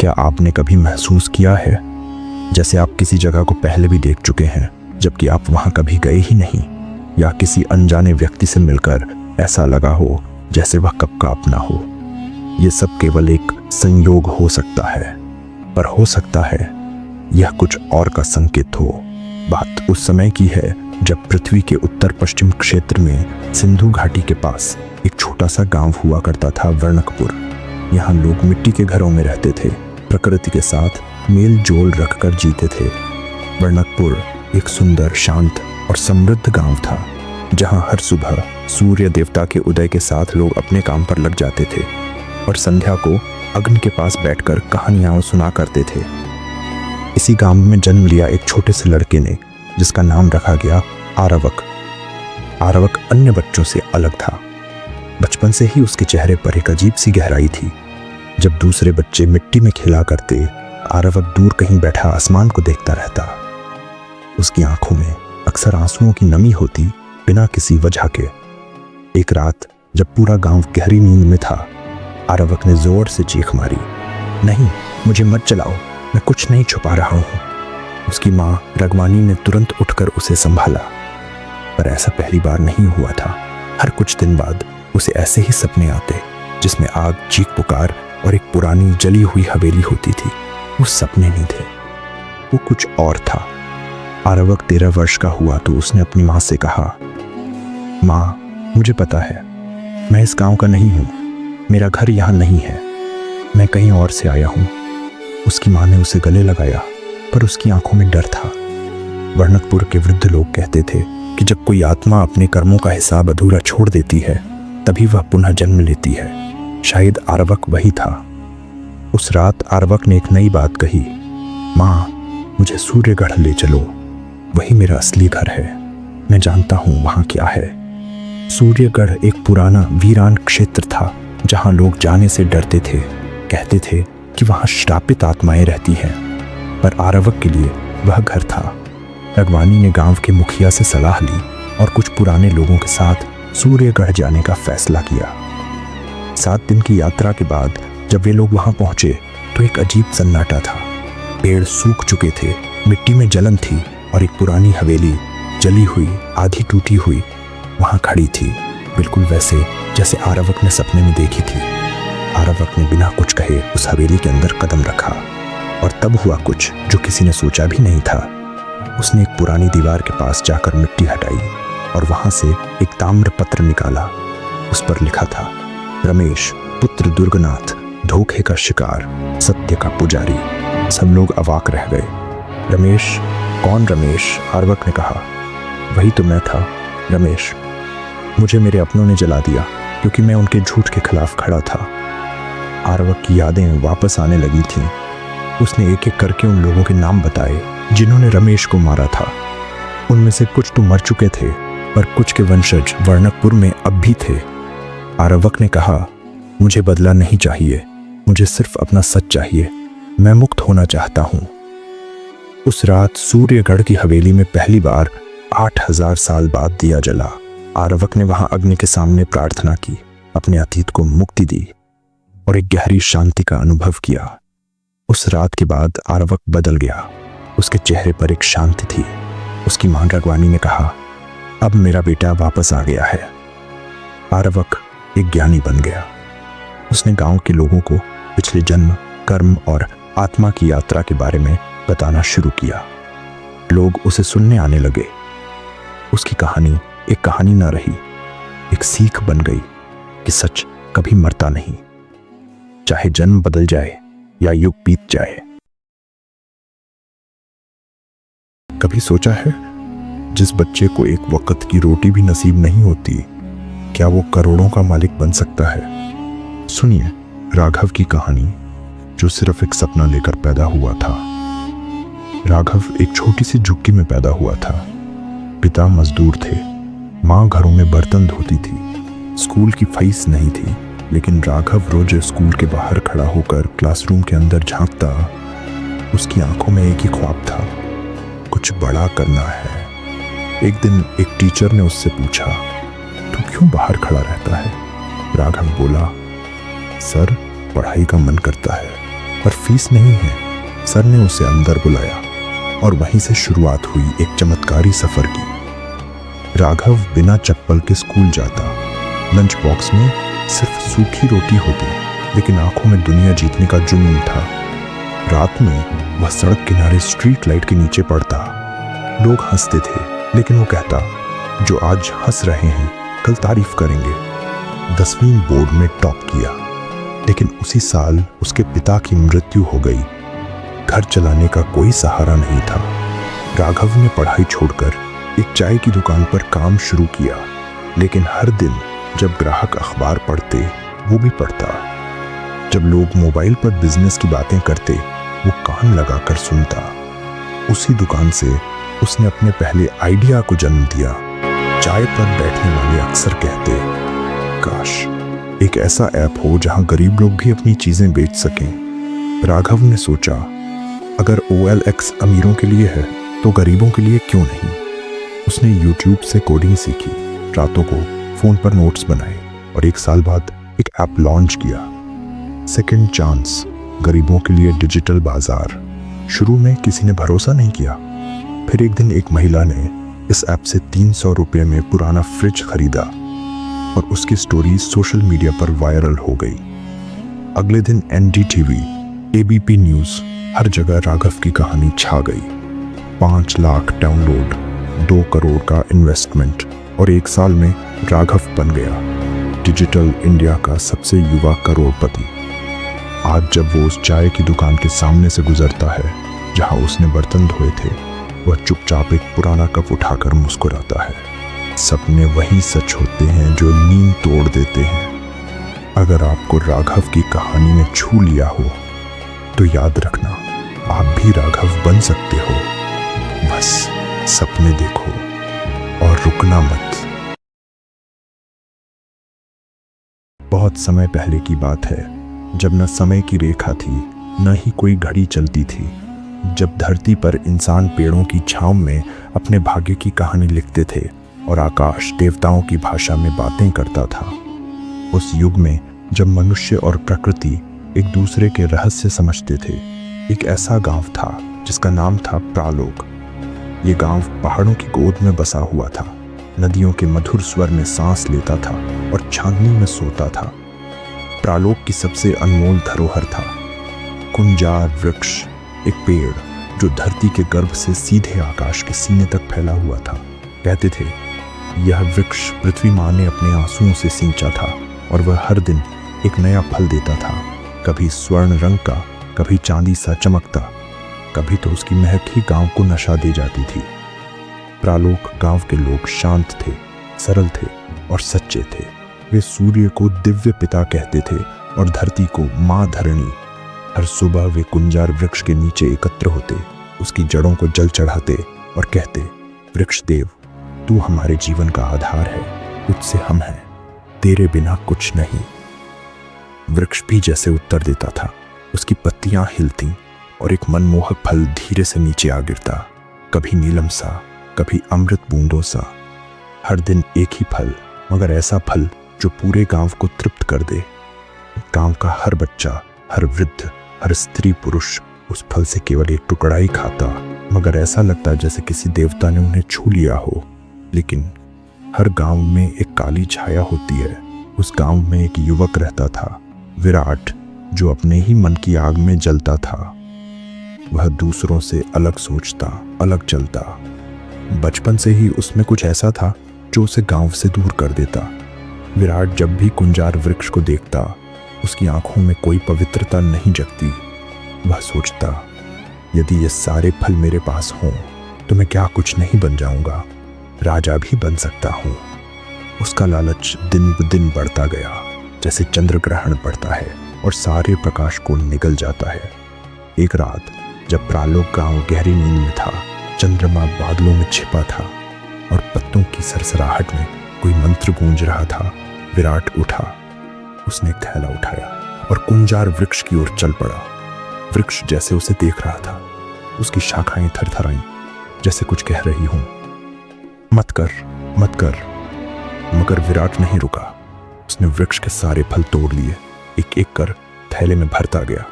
क्या आपने कभी महसूस किया है जैसे आप किसी जगह को पहले भी देख चुके हैं जबकि आप वहां कभी गए ही नहीं, या किसी अनजाने व्यक्ति से मिलकर ऐसा लगा हो जैसे वह कब का अपना हो? ये सब केवल एक संयोग हो सकता है, पर हो सकता है यह कुछ और का संकेत हो। बात उस समय की है जब पृथ्वी के उत्तर पश्चिम क्षेत्र में सिंधु घाटी के पास एक छोटा सा गांव हुआ करता था, वर्णकपुर। यहाँ लोग मिट्टी के घरों में रहते थे, प्रकृति के साथ मेल जोल रखकर जीते थे। वर्णकपुर एक सुंदर, शांत और समृद्ध गांव था, जहां हर सुबह सूर्य देवता के उदय के साथ लोग अपने काम पर लग जाते थे और संध्या को अग्नि के पास बैठकर कहानियां सुना करते थे। इसी गांव में जन्म लिया एक छोटे से लड़के ने, जिसका नाम रखा गया आरवक। आरवक अन्य बच्चों से अलग था। बचपन से ही उसके चेहरे पर एक अजीब सी गहराई थी। जब दूसरे बच्चे मिट्टी में खेला करते, आरवक दूर कहीं बैठा आसमान को देखता रहता। उसकी आंखों में अक्सर आंसुओं की नमी होती, बिना किसी वजह के। एक रात जब पूरा गांव गहरी नींद में था, आरवक ने जोर से चीख मारी, नहीं, मुझे मत चलाओ, मैं कुछ नहीं छुपा रहा हूं। उसकी मां रगवानी ने तुरंत उठकर उसे संभाला, पर ऐसा पहली बार नहीं हुआ था। हर कुछ दिन बाद उसे ऐसे ही सपने आते, जिसमें आग, चीख पुकार और एक पुरानी जली हुई हवेली होती थी। वो सपने नहीं थे, वो कुछ और था। आरवक 13 वर्ष का हुआ तो उसने अपनी मां से कहा, मां, मुझे पता है मैं इस गांव का नहीं हूं, मेरा घर यहां नहीं है, मैं कहीं और से आया हूं। उसकी मां ने उसे गले लगाया, पर उसकी आंखों में डर था। वर्णकपुर के वृद्ध लोग कहते थे कि जब कोई आत्मा अपने कर्मों का हिसाब अधूरा छोड़ देती है, तभी वह पुनः जन्म लेती है। शायद आरवक वही था। उस रात आरवक ने एक नई बात कही, मां, मुझे सूर्यगढ़ ले चलो, वही मेरा असली घर है, मैं जानता हूं वहां क्या है। सूर्यगढ़ एक पुराना वीरान क्षेत्र था, जहां लोग जाने से डरते थे। कहते थे कि वहां श्रापित आत्माएं रहती हैं, पर आरवक के लिए वह घर था। रगवानी ने गांव के मुखिया से सलाह ली और कुछ पुराने लोगों के साथ सूर्यगढ़ जाने का फैसला किया। 7 दिन की यात्रा के बाद जब वे लोग वहां पहुंचे तो एक अजीब सन्नाटा था। पेड़ सूख चुके थे, मिट्टी में जलन थी और एक पुरानी हवेली, जली हुई, आधी टूटी हुई, वहां खड़ी थी, बिल्कुल वैसे जैसे आरवक ने सपने में देखी थी। आरवक ने बिना कुछ कहे उस हवेली के अंदर कदम रखा, और तब हुआ कुछ जो किसी ने सोचा भी नहीं था। उसने एक पुरानी दीवार के पास जाकर मिट्टी हटाई और वहां से एक ताम्र पत्र निकाला। उस पर लिखा था, रमेश पुत्र दुर्गनाथ, धोखे का शिकार, सत्य का पुजारी। सब लोग अवाक रह गए। रमेश? कौन रमेश? आरवक ने कहा। वही तो मैं था, रमेश। मुझे मेरे अपनों ने जला दिया क्योंकि मैं उनके झूठ के खिलाफ खड़ा था। आरवक की यादें वापस आने लगी थीं। उसने एक एक करके उन लोगों के नाम बताए जिन्होंने रमेश को मारा था। उनमें से कुछ तो मर चुके थे, पर कुछ के वंशज वर्णकपुर में अब भी थे। आरवक ने कहा, मुझे बदला नहीं चाहिए, मुझे सिर्फ अपना सच चाहिए, मैं मुक्त होना चाहता हूं। उस रात सूर्यगढ़ की हवेली में पहली बार 8000 साल बाद दिया जला। आरवक ने वहां अग्नि के सामने प्रार्थना की, अपने अतीत को मुक्ति दी और एक गहरी शांति का अनुभव किया। उस रात के बाद आरवक बदल गया। उसके चेहरे पर एक शांति थी। उसकी मां रगवानी ने कहा, अब मेरा बेटा वापस आ गया है। आरवक एक ज्ञानी बन गया। उसने गांव के लोगों को पिछले जन्म, कर्म और आत्मा की यात्रा के बारे में बताना शुरू किया। लोग उसे सुनने आने लगे। उसकी कहानी एक कहानी न रही, एक सीख बन गई कि सच कभी मरता नहीं, चाहे जन्म बदल जाए या युग बीत जाए। कभी सोचा है, जिस बच्चे को एक वक्त की रोटी भी नसीब नहीं होती, क्या वो करोड़ों का मालिक बन सकता है? सुनिए राघव की कहानी, जो सिर्फ एक सपना लेकर पैदा हुआ था। राघव एक छोटी सी झुग्गी में पैदा हुआ था। पिता मजदूर थे, माँ घरों में बर्तन धोती थी। स्कूल की फीस नहीं थी, लेकिन राघव रोज स्कूल के बाहर खड़ा होकर क्लासरूम के अंदर झांकता। उसकी आंखों में एक ही ख्वाब था, कुछ बड़ा करना है। एक दिन एक टीचर ने उससे पूछा, तू क्यों बाहर खड़ा रहता है? राघव बोला, सर, पढ़ाई का मन करता है, पर फीस नहीं है। सर ने उसे अंदर बुलाया और वहीं से शुरुआत हुई एक चमत्कारी सफर की। राघव बिना चप्पल के स्कूल जाता। लंच बॉक्स में सिर्फ सूखी रोटी होती, लेकिन आंखों में दुनिया जीतने का जुनून था। रात में वह सड़क किनारे स्ट्रीट लाइट के नीचे पड़ता। लोग हंसते थे, लेकिन वो कहता, जो आज हंस रहे हैं कल तारीफ करेंगे। 10वीं बोर्ड में टॉप किया, लेकिन उसी साल उसके पिता की मृत्यु हो गई। घर चलाने का कोई सहारा नहीं था। राघव ने पढ़ाई छोड़कर एक चाय की दुकान पर काम शुरू किया, लेकिन हर दिन जब ग्राहक अखबार पढ़ते वो भी पढ़ता। जब लोग मोबाइल पर बिजनेस की बातें करते वो कान लगाकर सुनता। उसी दुकान से उसने अपने पहले आइडिया को जन्म दिया। चाय पर बैठने वाले अक्सर कहते, काश एक ऐसा ऐप हो जहां गरीब लोग भी अपनी चीजें बेच सकें। राघव ने सोचा, अगर OLX अमीरों के लिए है तो गरीबों के लिए क्यों नहीं। उसने YouTube से कोडिंग सीखी, रातों को फोन पर नोट्स बनाए और 1 साल बाद एक ऐप लॉन्च किया। सेकंड चांस, गरीबों के लिए डिजिटल बाजार। शुरू में किसी ने भरोसा नहीं किया। फिर एक दिन एक महिला ने इस ऐप से 300 रुपये में पुराना फ्रिज खरीदा और उसकी स्टोरी सोशल मीडिया पर वायरल हो गई। अगले दिन NDTV, ABP न्यूज़, हर जगह राघव की कहानी छा गई। 5 लाख डाउनलोड, 2 करोड़ का इन्वेस्टमेंट और 1 साल में राघव बन गया डिजिटल इंडिया का सबसे युवा करोड़पति। आज जब वो उस चाय की दुकान के सामने से गुजरता है जहां उसने बर्तन धोए थे, वह चुपचाप एक पुराना कप उठाकर मुस्कुराता है। सपने वही सच होते हैं जो नींद तोड़ देते हैं। अगर आपको राघव की कहानी ने छू लिया हो तो याद रखना, आप भी राघव बन सकते हो। बस सपने देखो और रुकना मत। बहुत समय पहले की बात है, जब न समय की रेखा थी न ही कोई घड़ी चलती थी, जब धरती पर इंसान पेड़ों की छांव में अपने भाग्य की कहानी लिखते थे और आकाश देवताओं की भाषा में बातें करता था। उस युग में जब मनुष्य और प्रकृति एक दूसरे के रहस्य समझते थे, एक ऐसा गांव था जिसका नाम था प्रालोक। ये गांव पहाड़ों की गोद में बसा हुआ था, नदियों के मधुर स्वर में सांस लेता था और चांदनी में सोता था। प्रालोक की सबसे अनमोल धरोहर था कुंजार वृक्ष, एक पेड़ जो धरती के गर्भ से सीधे आकाश के सीने तक फैला हुआ था। कहते थे यह वृक्ष पृथ्वी माँ ने अपने आंसुओं से सींचा था और वह हर दिन एक नया फल देता था, कभी स्वर्ण रंग का, कभी चांदी सा चमकता, कभी तो उसकी महक ही गांव को नशा दे जाती थी। प्रालोक गांव के लोग शांत थे, सरल थे और सच्चे थे। वे सूर्य को दिव्य पिता कहते थे और धरती को माँ धरणी। हर सुबह वे कुंजार वृक्ष के नीचे एकत्र होते, उसकी जड़ों को जल चढ़ाते और कहते, वृक्ष देव तू हमारे जीवन का आधार है, तुझसे हम हैं, तेरे बिना कुछ नहीं। वृक्ष भी जैसे उत्तर देता था। उसकी पत्तियां हिलती और एक मनमोहक फल धीरे से नीचे आ गिरता, कभी नीलम सा, कभी अमृत बूंदों सा। हर दिन एक ही फल, मगर ऐसा फल जो पूरे गांव को तृप्त कर दे। गांव का हर बच्चा, हर वृद्ध, हर स्त्री पुरुष उस फल से केवल एक टुकड़ा ही खाता, मगर ऐसा लगता जैसे किसी देवता ने उन्हें छू लिया हो। लेकिन हर गांव में एक काली छाया होती है। उस गांव में एक युवक रहता था, विराट, जो अपने ही मन की आग में जलता था। वह दूसरों से अलग सोचता, अलग चलता। बचपन से ही उसमें कुछ ऐसा था जो उसे गांव से दूर कर देता। विराट जब भी कुंजार वृक्ष को देखता, उसकी आंखों में कोई पवित्रता नहीं जगती। वह सोचता, यदि ये सारे फल मेरे पास हों तो मैं क्या कुछ नहीं बन जाऊंगा, राजा भी बन सकता हूं। उसका लालच दिन ब दिन बढ़ता गया, जैसे चंद्र ग्रहण पड़ता है और सारे प्रकाश को निगल जाता है। एक रात जब प्रालोक गांव गहरी नींद में था, चंद्रमा बादलों में छिपा था और पत्तों की सरसराहट में कोई मंत्र गूंज रहा था। विराट उठा, उसने एक थैला उठाया और कुंजार वृक्ष की ओर चल पड़ा। वृक्ष जैसे उसे देख रहा था, उसकी शाखाएं थरथराईं, जैसे कुछ कह रही हों, मत कर, मत कर। मगर विराट नहीं रुका। उसने वृक्ष के सारे फल तोड़ लिए, एक एक कर थैले में भरता गया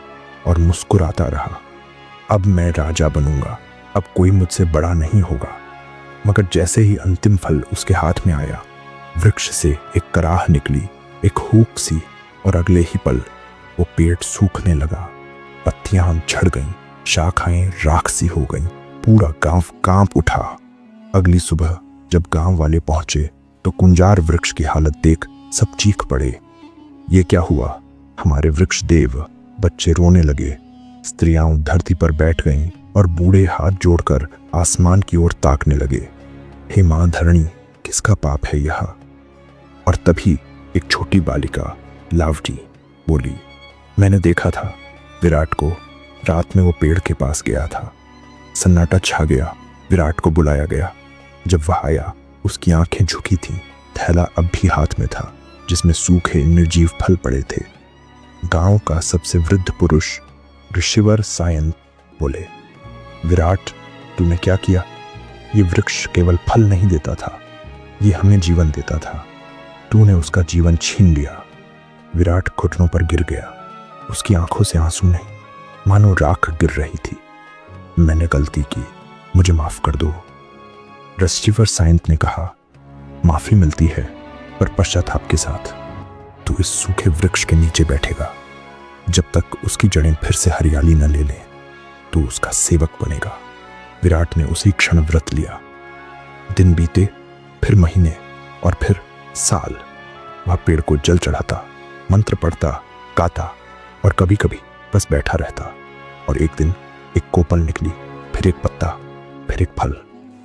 और मुस्कुराता रहा। अब मैं राजा बनूंगा, अब कोई मुझसे बड़ा नहीं होगा। मगर जैसे ही अंतिम फल उसके हाथ में आया, वृक्ष से एक कराह निकली, एक हूक सी, और अगले ही पल वो पेड़ सूखने लगा। पत्तियां झड़ गईं, शाखाएं राख सी हो गईं, पूरा गांव कांप उठा। अगली सुबह जब गांव वाले पहुंचे तो कुंजार वृक्ष की हालत देख सब चीख पड़े। ये क्या हुआ? हमारे वृक्ष देव! बच्चे रोने लगे, स्त्रियां धरती पर बैठ गईं और बूढ़े हाथ जोड़कर आसमान की ओर ताकने लगे। हे मां धरणी, किसका पाप है यह? और तभी एक छोटी बालिका लावटी बोली, मैंने देखा था विराट को, रात में वो पेड़ के पास गया था। सन्नाटा छा गया। विराट को बुलाया गया। जब वह आया, उसकी आंखें झुकी थीं, थैला अब भी हाथ में था जिसमें सूखे निर्जीव फल पड़े थे। गांव का सबसे वृद्ध पुरुष ऋषिवर सायन बोले, विराट, तूने क्या किया? ये वृक्ष केवल फल नहीं देता था, ये हमें जीवन देता था। तूने उसका जीवन छीन लिया। विराट घुटनों पर गिर गया। उसकी आंखों से आंसू नहीं, मानो राख गिर रही थी। मैंने गलती की, मुझे माफ कर दो। ऋषिवर सायंत ने कहा, माफी मिलती है पर पश्चाताप के साथ। तू इस सूखे वृक्ष के नीचे बैठेगा जब तक उसकी जड़ें फिर से हरियाली न ले लें। तू उसका सेवक बनेगा। विराट ने उसी क्षण व्रत लिया। दिन बीते, फिर महीने और फिर साल। वह पेड़ को जल चढ़ाता, मंत्र पढ़ता, गाता और कभी कभी बस बैठा रहता। और एक दिन एक कोपल निकली, फिर एक पत्ता, फिर एक फल,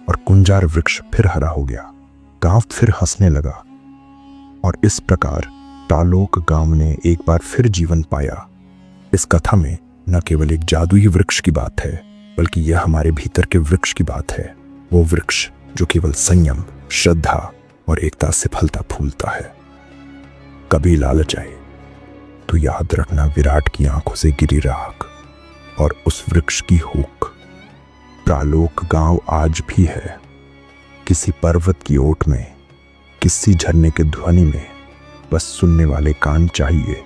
और कुंजार वृक्ष फिर हरा हो गया। गांव फिर हंसने लगा। और इस प्रकार तालोक गांव ने एक बार फिर जीवन पाया। इस कथा में न केवल एक जादुई वृक्ष की बात है, बल्कि यह हमारे भीतर के वृक्ष की बात है। वो वृक्ष जो केवल संयम, श्रद्धा और एकता से फलता फूलता है। कभी लालच आए तो याद रखना विराट की आंखों से गिरी राख और उस वृक्ष की हूक। प्रालोक गांव आज भी है, किसी पर्वत की ओट में, किसी झरने के ध्वनि में। बस सुनने वाले कान चाहिए।